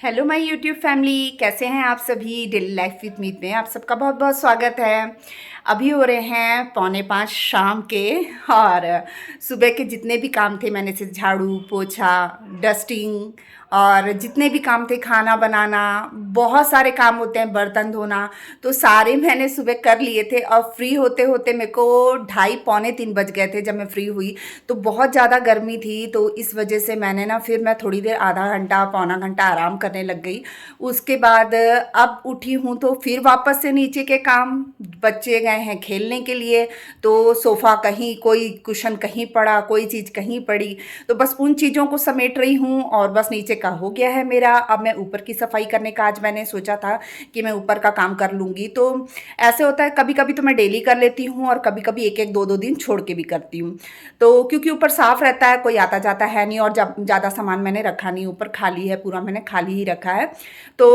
Hello my YouTube family, कैसे हैं आप सभी। डेली लाइफ विद मीत में आप सबका बहुत बहुत स्वागत है। अभी हो रहे हैं 4:45 शाम के। और सुबह के जितने भी काम थे मैंने से झाड़ू पोछा डस्टिंग और जितने भी काम थे, खाना बनाना, बहुत सारे काम होते हैं, बर्तन धोना, तो सारे मैंने सुबह कर लिए थे। और फ्री होते होते मेरे को 2:30 पौने 3 बज गए थे जब मैं फ्री हुई। तो बहुत ज़्यादा गर्मी थी, तो इस वजह से फिर मैं थोड़ी देर आधा घंटा पौना घंटा आराम करने लग गई। उसके बाद अब उठी हूँ तो फिर वापस से नीचे के काम। बच्चे गए हैं खेलने के लिए, तो सोफ़ा कहीं, कोई कुशन कहीं पड़ा, कोई चीज़ कहीं पड़ी, तो बस उन चीज़ों को समेट रही हूँ। और बस नीचे का हो गया है मेरा। अब मैं ऊपर की सफाई करने का आज मैंने सोचा था कि मैं ऊपर का काम कर लूँगी। तो ऐसे होता है, कभी कभी तो मैं डेली कर लेती हूँ और कभी कभी एक एक दो दो दिन छोड़ के भी करती हूँ। तो क्योंकि ऊपर साफ़ रहता है, कोई आता जाता है नहीं, और जब ज़्यादा सामान मैंने रखा नहीं, ऊपर खाली है, पूरा मैंने खाली ही रखा है। तो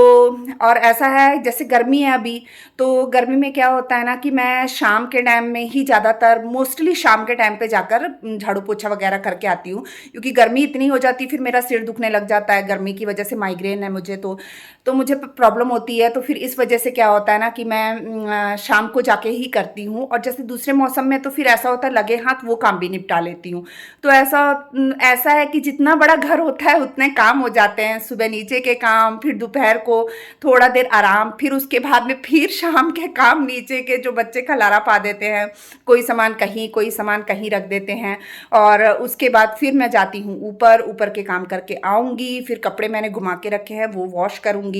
और ऐसा है, जैसे गर्मी है अभी, तो गर्मी में क्या होता है ना कि मैं शाम के टाइम में ही ज़्यादातर, मोस्टली शाम के टाइम पे जाकर झाड़ू पोछा वगैरह करके आती हूँ। क्योंकि गर्मी इतनी हो जाती, फिर मेरा सिर दुखने लग जाता है, गर्मी की वजह से माइग्रेन है मुझे। तो मुझे प्रॉब्लम होती है। तो फिर इस वजह से क्या होता है ना कि मैं शाम को जाके ही करती हूँ। और जैसे दूसरे मौसम में तो फिर ऐसा होता है, लगे हाथ वो काम भी निपटा लेती हूँ। तो ऐसा है कि जितना बड़ा घर होता है उतने काम हो जाते हैं। सुबह नीचे के काम, फिर दोपहर को थोड़ा देर आराम, फिर उसके बाद में फिर शाम के काम, नीचे के जो बच्चे खलारा पा देते हैं, कोई सामान कहीं कोई सामान कहीं रख देते हैं। और उसके बाद फिर मैं जाती हूँ ऊपर, ऊपर के काम करके आऊँगी। फिर कपड़े मैंने घुमा के रखे हैं वो वॉश करूँगी,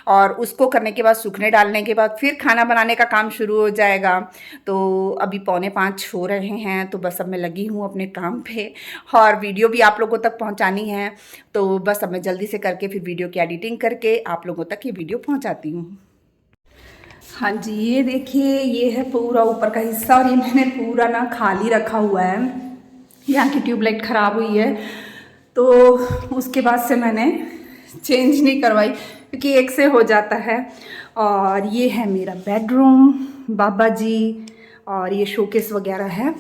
और उसको करने के बाद, सूखने डालने के बाद फिर खाना बनाने का काम शुरू हो जाएगा। तो अभी 4:45 हो रहे हैं, तो बस अब मैं लगी हूँ अपने काम पे, और वीडियो भी आप लोगों तक पहुँचानी है। तो बस अब मैं जल्दी से करके फिर वीडियो की एडिटिंग करके आप लोगों तक ये वीडियो पहुँचाती हूँ। हाँ जी, ये देखिए, ये है पूरा ऊपर का हिस्सा, और ये मैंने पूरा ना खाली रखा हुआ है। यहाँ की ट्यूबलाइट ख़राब हुई है, तो उसके बाद से मैंने चेंज नहीं करवाई, क्योंकि एक से हो जाता है। और ये है मेरा बेडरूम, बाबा जी, और ये शोकेस वगैरह है।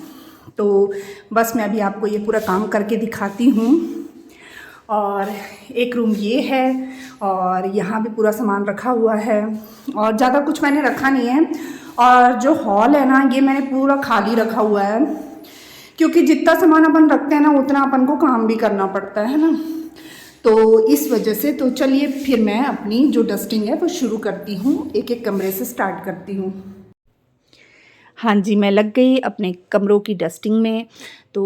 तो बस मैं अभी आपको ये पूरा काम करके दिखाती हूँ। और एक रूम ये है, और यहाँ भी पूरा सामान रखा हुआ है, और ज़्यादा कुछ मैंने रखा नहीं है। और जो हॉल है ना, ये मैंने पूरा खाली रखा हुआ है, क्योंकि जितना सामान अपन रखते हैं ना उतना अपन को काम भी करना पड़ता है ना। तो इस वजह से, तो चलिए फिर मैं अपनी जो डस्टिंग है वो शुरू करती हूँ, एक एक कमरे से स्टार्ट करती हूँ। हाँ जी, मैं लग गई अपने कमरों की डस्टिंग में। तो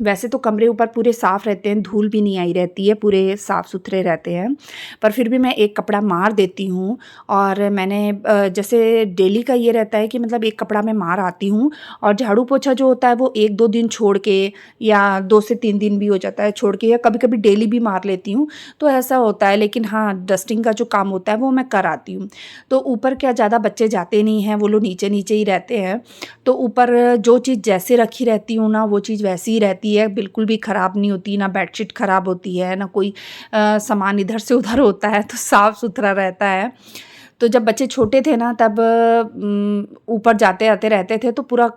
वैसे तो कमरे ऊपर पूरे साफ़ रहते हैं, धूल भी नहीं आई रहती है, पूरे साफ़ सुथरे रहते हैं। पर फिर भी मैं एक कपड़ा मार देती हूँ। और मैंने जैसे डेली का ये रहता है कि मतलब एक कपड़ा मैं मार आती हूँ, और झाड़ू पोछा जो होता है वो 1-2 दिन छोड़ के, या 2 से 3 दिन भी हो जाता है छोड़ के, या कभी-कभी डेली भी मार लेती हूँ। तो ऐसा होता है, लेकिन हाँ, डस्टिंग का जो काम होता है वो मैं कर आती हूँ। तो ऊपर क्या ज़्यादा बच्चे जाते नहीं हैं, वो लोग नीचे-नीचे ही रहते हैं। तो ऊपर जो चीज़ जैसे रखी रहती हूँ ना, वो चीज़ वैसी ही रहती है, बिल्कुल भी ख़राब नहीं होती। ना बेडशीट ख़राब होती है, ना कोई सामान इधर से उधर होता है, तो साफ़ सुथरा रहता है। तो जब बच्चे छोटे थे ना, तब ऊपर जाते आते रहते थे, तो पूरा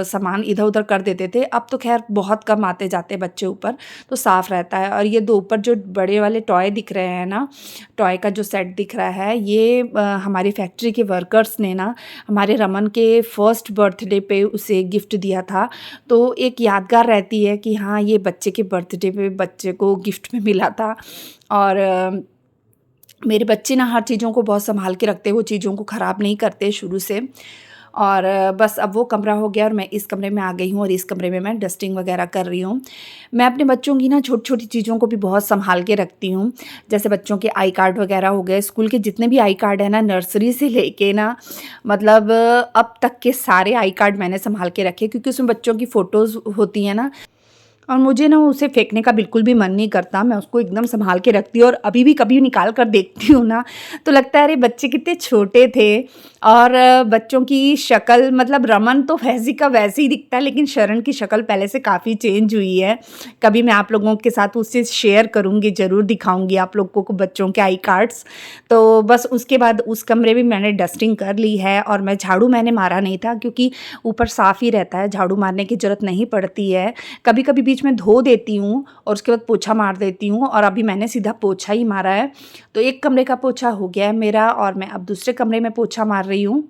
सामान इधर उधर कर देते थे। अब तो खैर बहुत कम आते जाते बच्चे ऊपर, तो साफ़ रहता है। और ये 2 ऊपर जो बड़े वाले टॉय दिख रहे हैं ना, टॉय का जो सेट दिख रहा है, ये हमारी फैक्ट्री के वर्कर्स ने ना हमारे रमन के फर्स्ट बर्थडे पे उसे गिफ्ट दिया था। तो एक यादगार रहती है कि हाँ, ये बच्चे के बर्थडे पे बच्चे को गिफ्ट में मिला था। और मेरे बच्चे ना हर चीज़ों को बहुत सँभाल के रखते हैं, वो चीज़ों को ख़राब नहीं करते शुरू से। और बस अब वो कमरा हो गया, और मैं इस कमरे में आ गई हूँ, और इस कमरे में मैं डस्टिंग वगैरह कर रही हूँ। मैं अपने बच्चों की ना छोटी-छोटी चीज़ों को भी बहुत सँभाल के रखती हूँ। जैसे बच्चों के आई कार्ड वगैरह हो गए, स्कूल के जितने भी आई कार्ड हैं ना, नर्सरी से लेके ना, मतलब अब तक के सारे आई कार्ड मैंने सँभाल के रखे, क्योंकि उसमें बच्चों की फ़ोटोज़ होती हैं ना, और मुझे ना उसे फेंकने का बिल्कुल भी मन नहीं करता। मैं उसको एकदम सँभाल के रखती हूँ, और अभी भी कभी निकाल कर देखती हूँ ना, तो लगता है अरे बच्चे कितने छोटे थे। और बच्चों की शक्ल, मतलब रमन तो वैसे का वैसे ही दिखता है, लेकिन शरण की शक्ल पहले से काफ़ी चेंज हुई है। कभी मैं आप लोगों के साथ उससे शेयर करूँगी, ज़रूर दिखाऊँगी आप लोगों को बच्चों के आई कार्ड्स। तो बस उसके बाद उस कमरे में मैंने डस्टिंग कर ली है, और मैं झाड़ू मैंने मारा नहीं था, क्योंकि ऊपर साफ़ ही रहता है, झाड़ू मारने की ज़रूरत नहीं पड़ती है। कभी-कभी बीच बीच में धो देती हूँ और उसके बाद पोछा मार देती हूँ। और अभी मैंने सीधा पोछा ही मारा है। तो एक कमरे का पोछा हो गया है मेरा और मैं अब दूसरे कमरे में पोछा मार रही हूँ।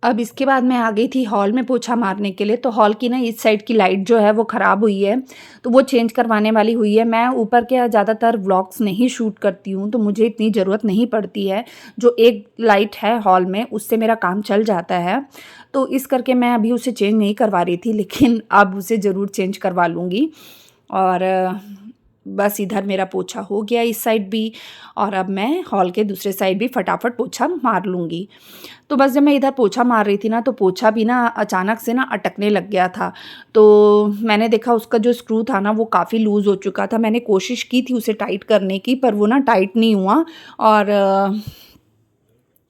अब इसके बाद मैं आ गई थी हॉल में पोछा मारने के लिए। तो हॉल की ना इस साइड की लाइट जो है वो ख़राब हुई है, तो वो चेंज करवाने वाली हुई है। मैं ऊपर के ज़्यादातर व्लॉग्स नहीं शूट करती हूँ, तो मुझे इतनी ज़रूरत नहीं पड़ती है। जो एक लाइट है हॉल में उससे मेरा काम चल जाता है, तो इस करके मैं अभी उसे चेंज नहीं करवा रही थी, लेकिन अब उसे ज़रूर चेंज करवा लूँगी। और बस इधर मेरा पोछा हो गया इस साइड भी, और अब मैं हॉल के दूसरे साइड भी फटाफट पोछा मार लूँगी। तो बस जब मैं इधर पोछा मार रही थी ना, तो पोछा भी ना अचानक से ना अटकने लग गया था। तो मैंने देखा उसका जो स्क्रू था ना वो काफ़ी लूज़ हो चुका था। मैंने कोशिश की थी उसे टाइट करने की, पर वो ना टाइट नहीं हुआ और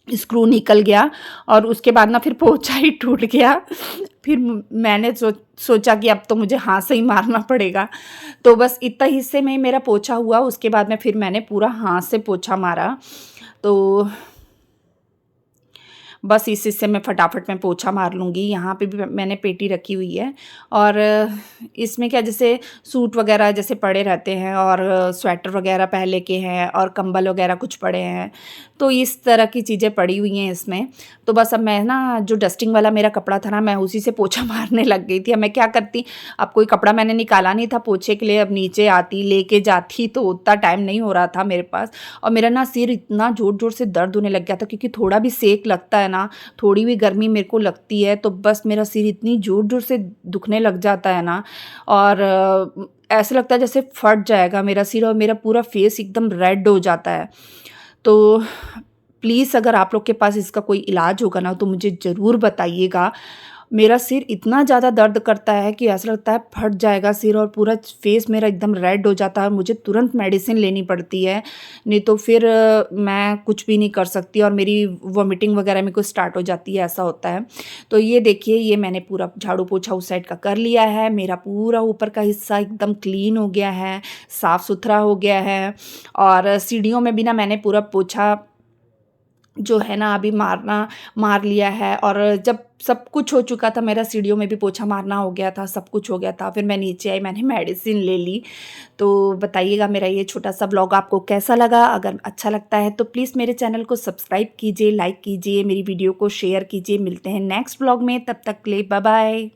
स्क्रू निकल गया और उसके बाद ना फिर पोछा ही टूट गया। फिर मैंने सोचा कि अब तो मुझे हाथ से ही मारना पड़ेगा। तो बस इतना हिस्से में ही मेरा पोछा हुआ, उसके बाद में फिर मैंने पूरा हाथ से पोछा मारा। तो बस इस हिस्से में फटाफट मैं पोछा मार लूँगी। यहाँ पे भी मैंने पेटी रखी हुई है और इसमें क्या, जैसे सूट वगैरह जैसे पड़े रहते हैं और स्वेटर वगैरह पहले के हैं और कंबल वगैरह कुछ पड़े हैं, तो इस तरह की चीज़ें पड़ी हुई हैं इसमें। तो बस अब मैं ना जो डस्टिंग वाला मेरा कपड़ा था ना, मैं उसी से पोछा मारने लग गई थी। अब मैं क्या करती, अब कोई कपड़ा मैंने निकाला नहीं था पोछे के लिए, अब नीचे आती लेके जाती, तो उतना टाइम नहीं हो रहा था मेरे पास। और मेरा ना सिर इतना ज़ोर ज़ोर से दर्द होने लग गया था, क्योंकि थोड़ा भी सेक लगता है ना, थोड़ी भी गर्मी मेरे को लगती है तो बस मेरा सिर इतनी ज़ोर ज़ोर से दुखने लग जाता है ना, और ऐसा लगता है जैसे फट जाएगा मेरा सिर और मेरा पूरा फेस एकदम रेड हो जाता है। तो प्लीज़ अगर आप लोग के पास इसका कोई इलाज होगा ना, तो मुझे ज़रूर बताइएगा। मेरा सिर इतना ज़्यादा दर्द करता है कि ऐसा लगता है फट जाएगा सिर और पूरा फेस मेरा एकदम रेड हो जाता है। मुझे तुरंत मेडिसिन लेनी पड़ती है, नहीं तो फिर मैं कुछ भी नहीं कर सकती और मेरी वॉमिटिंग वगैरह मेरे को स्टार्ट हो जाती है, ऐसा होता है। तो ये देखिए, ये मैंने पूरा झाड़ू पोछा उस साइड का कर लिया है। मेरा पूरा ऊपर का हिस्सा एकदम क्लीन हो गया है, साफ़ सुथरा हो गया है। और सीढ़ियों में भी ना मैंने पूरा पोछा जो है ना अभी मार लिया है। और जब सब कुछ हो चुका था, मेरा सीढ़ियों में भी पोछा मारना हो गया था, सब कुछ हो गया था, फिर मैं नीचे आई, मैंने मेडिसिन ले ली। तो बताइएगा मेरा ये छोटा सा व्लॉग आपको कैसा लगा। अगर अच्छा लगता है तो प्लीज़ मेरे चैनल को सब्सक्राइब कीजिए, लाइक कीजिए, मेरी वीडियो को शेयर कीजिए। मिलते हैं नेक्स्ट व्लॉग में, तब तक के लिए बाय बाय।